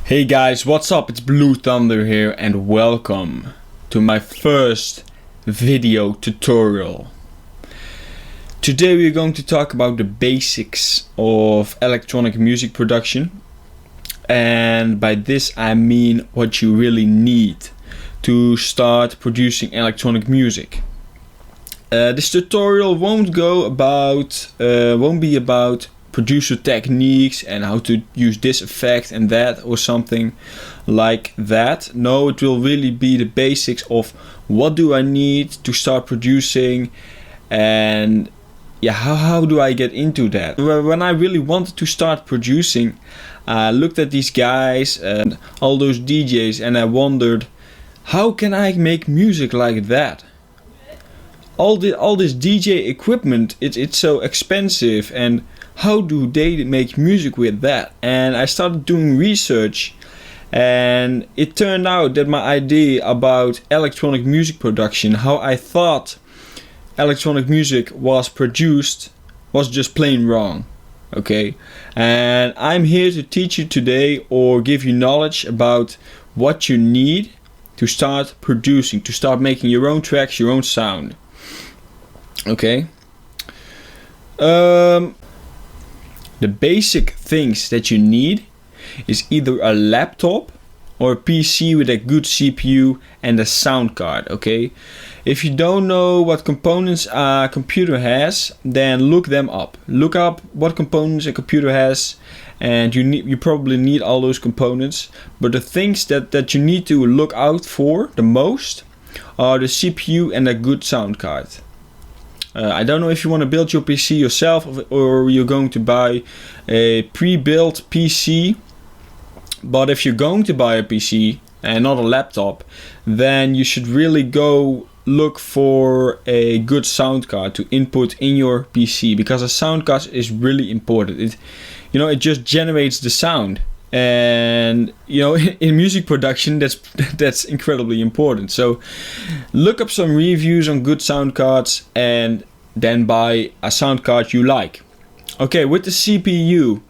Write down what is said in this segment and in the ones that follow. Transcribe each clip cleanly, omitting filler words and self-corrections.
Hey guys, what's up? It's Blue Thunder here and welcome to my first video tutorial. Today we're going to talk about the basics of electronic music production, and by this I mean what you really need to start producing electronic music. This tutorial won't be about producer techniques and how to use this effect and that or something like that. No, it will really be the basics of what do I need to start producing, and how do I get into that. When I really wanted to start producing, I looked at these guys and all those DJs and I wondered, how can I make music like that? All this DJ equipment, it's so expensive, and how do they make music with that? And I started doing research, and it turned out that my idea about electronic music production, how I thought electronic music was produced, was just plain wrong. Okay, and I'm here to teach you today, or give you knowledge about what you need to start producing, to start making your own tracks, your own sound. Okay. The basic things that you need is either a laptop or a PC with a good CPU and a sound card. Okay, if you don't know what components a computer has, then look them up. Look up what components a computer has, and you probably need all those components. But the things that you need to look out for the most are the CPU and a good sound card. I don't know if you want to build your PC yourself or you're going to buy a pre-built PC, but if you're going to buy a PC and not a laptop, then you should really go look for a good sound card to input in your PC, because a sound card is really important. It just generates the sound, and in music production that's incredibly important. So look up some reviews on good sound cards and then buy a sound card you like. Okay, with the CPU,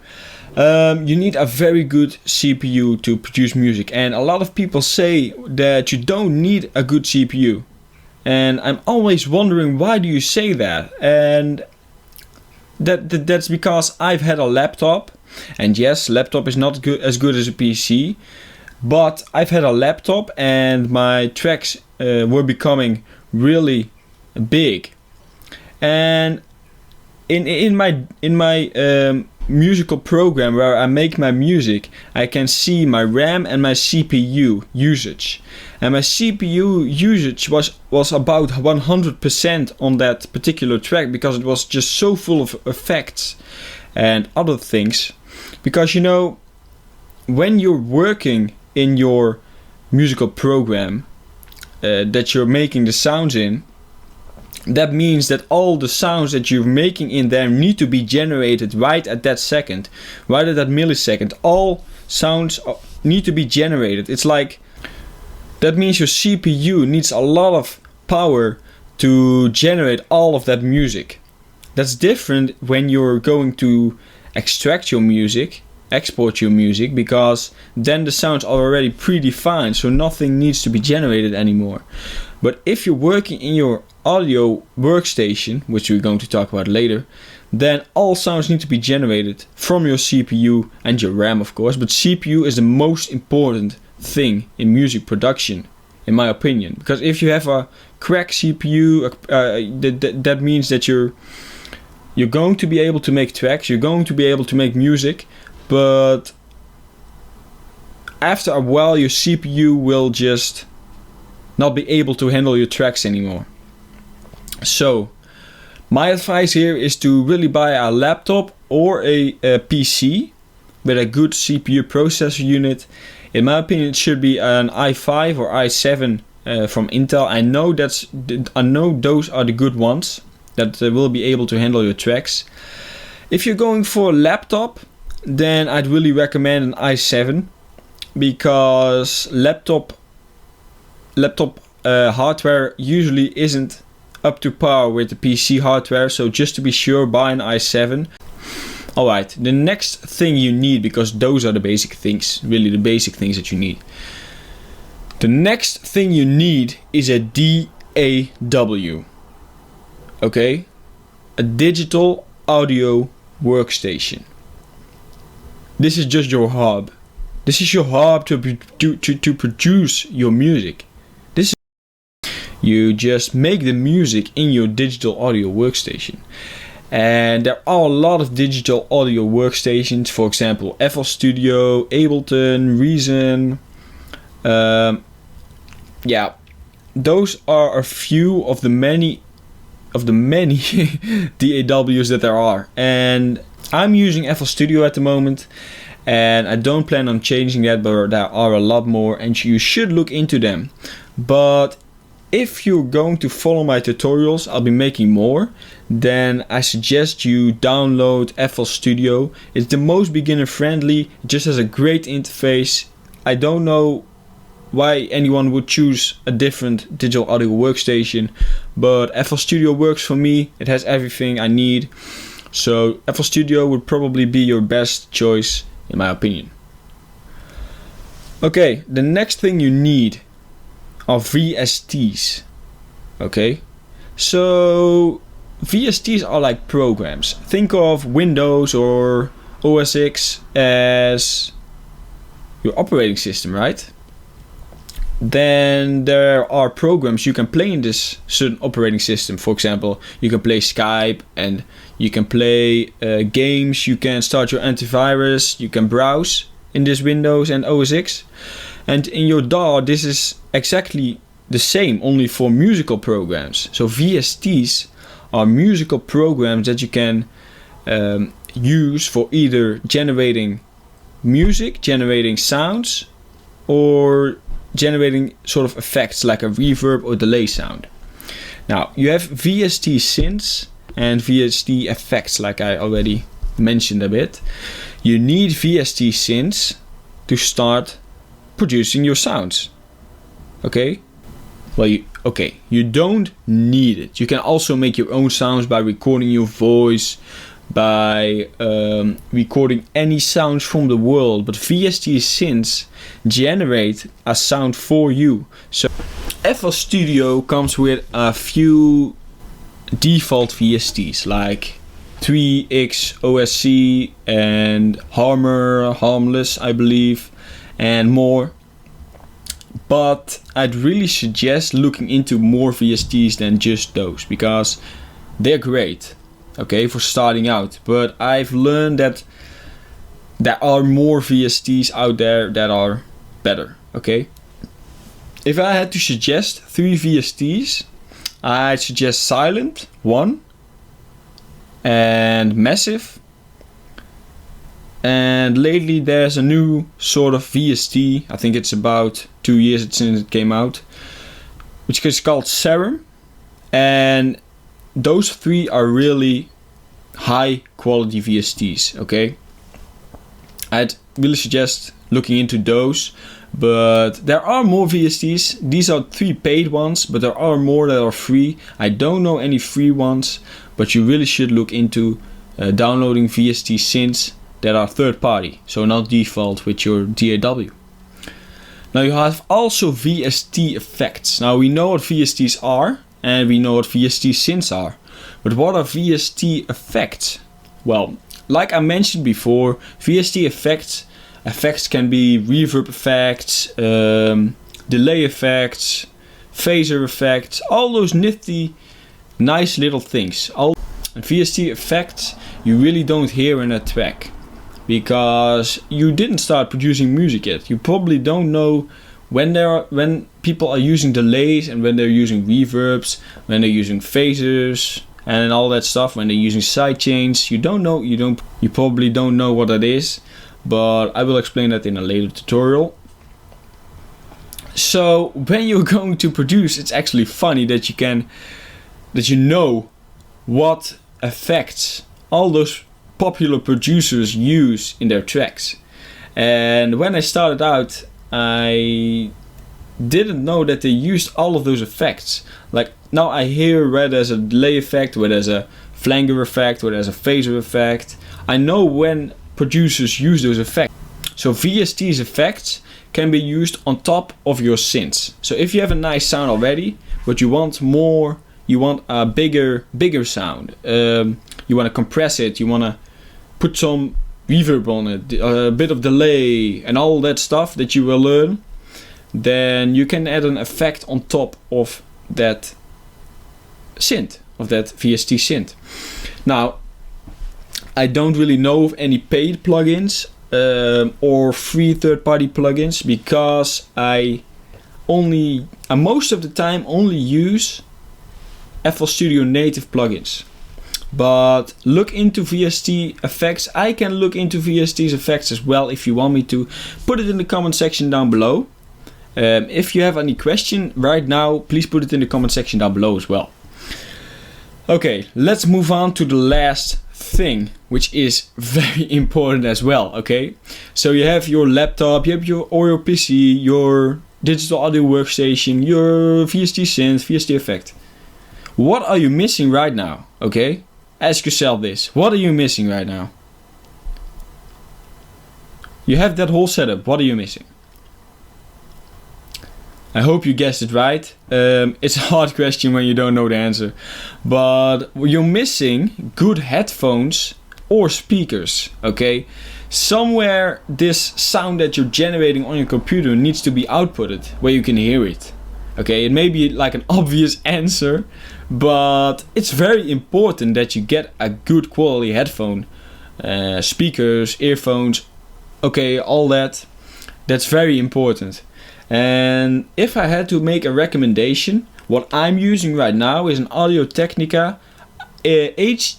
you need a very good CPU to produce music, and a lot of people say that you don't need a good CPU, and I'm always wondering, why do you say that? And that's because I've had a laptop. And yes, laptop is not as good as a PC, but I've had a laptop and my tracks were becoming really big. And in my musical program where I make my music, I can see my RAM and my CPU usage. And my CPU usage was about 100% on that particular track, because it was just so full of effects and other things. Because when you're working in your musical program that you're making the sounds in, that means that all the sounds that you're making in there need to be generated right at that second, right at that millisecond. All sounds need to be generated. It's like, that means your CPU needs a lot of power to generate all of that music. That's different when you're going to extract your music, export your music, because then the sounds are already predefined, so nothing needs to be generated anymore. But if you're working in your audio workstation, which we're going to talk about later, then all sounds need to be generated from your CPU and your RAM, of course. But CPU is the most important thing in music production, in my opinion, because if you have a crack CPU, that means that you're going to be able to make tracks, you're going to be able to make music, but after a while your CPU will just not be able to handle your tracks anymore. So my advice here is to really buy a laptop or a PC with a good CPU processor unit. In my opinion, it should be an i5 or i7 from Intel. I know those are the good ones that will be able to handle your tracks. If you're going for a laptop, then I'd really recommend an i7, because laptop hardware usually isn't up to par with the PC hardware. So just to be sure, buy an i7. Alright, the next thing you need, because those are the basic things, really the basic things that you need. The next thing you need is a DAW. Okay? A digital audio workstation. This is just your hub. This is your hub to produce your music. You just make the music in your digital audio workstation. And there are a lot of digital audio workstations, for example, FL Studio, Ableton, Reason. Yeah, those are a few of the many DAWs that there are. And I'm using FL Studio at the moment, and I don't plan on changing that, but there are a lot more, and you should look into them. But if you're going to follow my tutorials, I'll be making more, then I suggest you download FL Studio. It's the most beginner friendly, it just has a great interface. I don't know why anyone would choose a different digital audio workstation, but FL Studio works for me. It has everything I need. So FL Studio would probably be your best choice in my opinion. Okay, the next thing you need are VSTs. Okay, so VSTs are like programs. Think of Windows or OS X as your operating system, right? Then there are programs you can play in this certain operating system. For example, you can play Skype, and you can play games, you can start your antivirus, you can browse in this Windows and OS X. And in your DAW, this is exactly the same, only for musical programs. So VSTs are musical programs that you can use for either generating music, generating sounds, or generating sort of effects like a reverb or delay sound. Now, you have VST synths and VST effects, like I already mentioned a bit. You need VST synths to start producing your sounds. Okay? Well, you don't need it. You can also make your own sounds by recording your voice, by recording any sounds from the world, but VST synths generate a sound for you. So FL Studio comes with a few default VSTs like 3X OSC and Harmless, I believe, and more. But I'd really suggest looking into more VSTs than just those, because they're great, okay, for starting out. But I've learned that there are more VSTs out there that are better, okay? If I had to suggest 3 VSTs, I'd suggest Silent, 1, and Massive. And lately there's a new sort of VST, I think it's about 2 years since it came out, which is called Serum. And those 3 are really high quality VSTs, okay? I'd really suggest looking into those. But there are more VSTs. These are 3 paid ones, but there are more that are free. I don't know any free ones, but you really should look into downloading VST synths that are third party, so not default with your DAW. Now you have also VST effects. Now we know what VSTs are, and we know what VST synths are. But what are VST effects? Well, like I mentioned before, VST effects can be reverb effects, delay effects, phaser effects, all those nifty, nice little things. And VST effects you really don't hear in a track, because you didn't start producing music yet. You probably don't know when people are using delays and when they're using reverbs, when they're using phasers and all that stuff, when they're using sidechains. You probably don't know what that is, but I will explain that in a later tutorial. So when you're going to produce, it's actually funny that you know what effects all those popular producers use in their tracks. And when I started out, I didn't know that they used all of those effects. Like now I hear where there's a delay effect, where there's a flanger effect, where there's a phaser effect. I know when producers use those effects. So VST's effects can be used on top of your synths. So if you have a nice sound already, but you want more, you want a bigger sound, you want to compress it, you want to put some reverb on it, a bit of delay and all that stuff that you will learn, then you can add an effect on top of that synth, of that VST synth. Now, I don't really know of any paid plugins or free third-party plugins, because I most of the time only use FL Studio native plugins. But look into VST effects. I can look into VST's effects as well if you want me to. Put it in the comment section down below. If you have any question right now, please put it in the comment section down below as well. Okay, let's move on to the last thing, which is very important as well. Okay, so you have your laptop, you have your PC, your digital audio workstation, your VST synth, VST effect. What are you missing right now? Okay, ask yourself this. What are you missing right now? You have that whole setup. What are you missing? I hope you guessed it right. It's a hard question when you don't know the answer. But you're missing good headphones or speakers, okay? Somewhere this sound that you're generating on your computer needs to be outputted where you can hear it. Okay, it may be like an obvious answer, but it's very important that you get a good quality headphone, speakers, earphones, okay, all that. That's very important. And if I had to make a recommendation, what I'm using right now is an Audio Technica ATH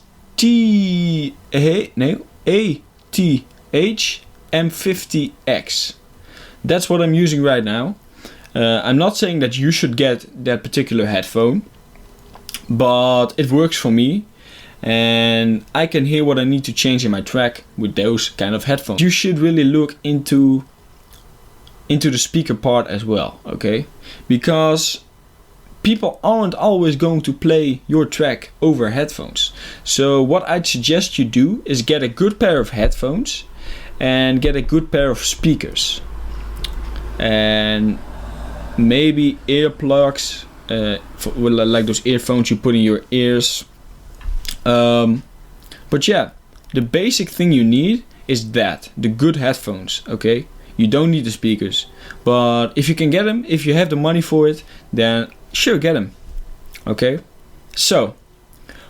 M50X. That's what I'm using right now. I'm not saying that you should get that particular headphone, but it works for me, and I can hear what I need to change in my track with those kind of headphones. You should really look into the speaker part as well, okay? Because people aren't always going to play your track over headphones. So what I'd suggest you do is get a good pair of headphones and get a good pair of speakers. And maybe earplugs, like those earphones you put in your ears. But yeah, the basic thing you need is the good headphones, okay? You don't need the speakers, but if you can get them, if you have the money for it, then sure, get them. Okay, so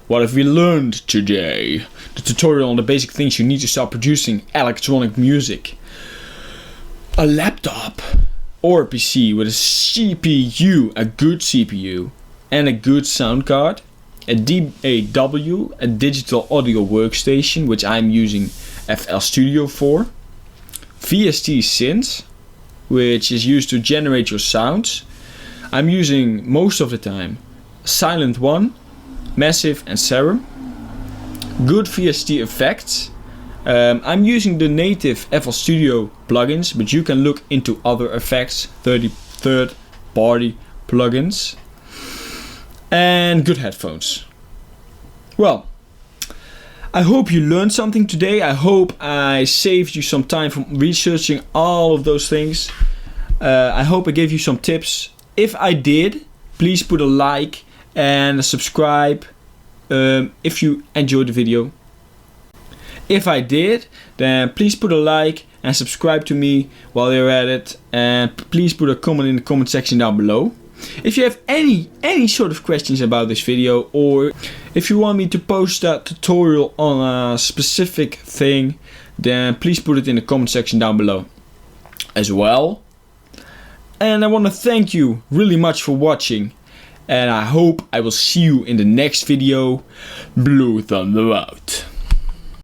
what have we learned today? The tutorial on the basic things you need to start producing electronic music. A laptop or a PC with a CPU, a good CPU, and a good sound card. A DAW, a digital audio workstation, which I'm using FL Studio for. VST synths, which is used to generate your sounds. I'm using most of the time Silent One, Massive and Serum. Good VST effects. I'm using the native FL Studio plugins, but you can look into other effects, third-party plugins. And good headphones. Well, I hope you learned something today. I hope I saved you some time from researching all of those things. I hope I gave you some tips. If I did, please put a like and subscribe if you enjoyed the video. If I did, then please put a like and subscribe to me while you're at it. And please put a comment in the comment section down below. If you have any sort of questions about this video, or if you want me to post a tutorial on a specific thing, then please put it in the comment section down below as well. And I want to thank you really much for watching, and I hope I will see you in the next video. Blue Thunder out.